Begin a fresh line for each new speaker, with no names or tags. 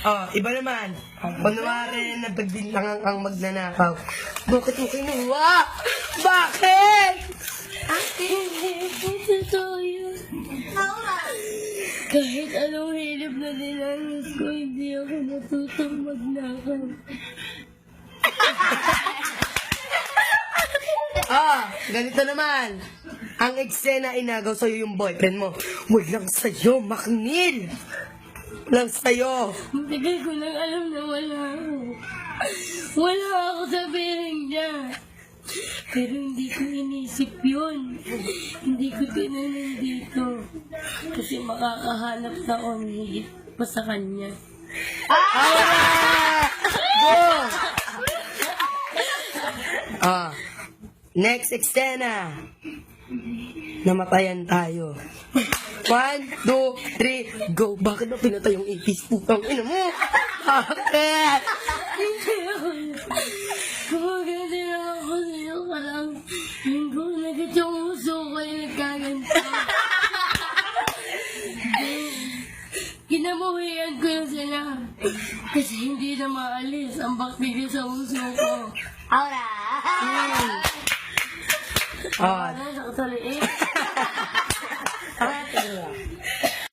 Oh, iba naman. Kunwari na pagbintangan ang magnanakaw. Bakit mo kinuha? Bakit?
Totoo yun. Kahit anong hirap na dinanas ko, hindi ako natutong magnakaw.
Ganito naman. Ang eksena inagaw sa'yo yung boyfriend mo. Walang sa'yo, Maknil. Walang sa'yo.
Tagal ko lang alam na wala ako. Wala ako sa piling niya. Pero hindi ko inisip yun. Hindi ko tinanin dito. Kasi makakahanap na ako higit pa sa kanya.
Go! Next eksena. Namatayan tayo. 1, 2, 3, go. Bakit ba pinatay yung ipis? Putang ina mo. Bakit?
Hindi ako. Kumaganda lang ako sa'yo ka lang. Hindi ko nagit yung uso ko yung nagkaganto. Kinamuhian ko na sila. Kasi hindi na maalis ang bakterya sa uso ko.
Aura!
Ano sa kataliin?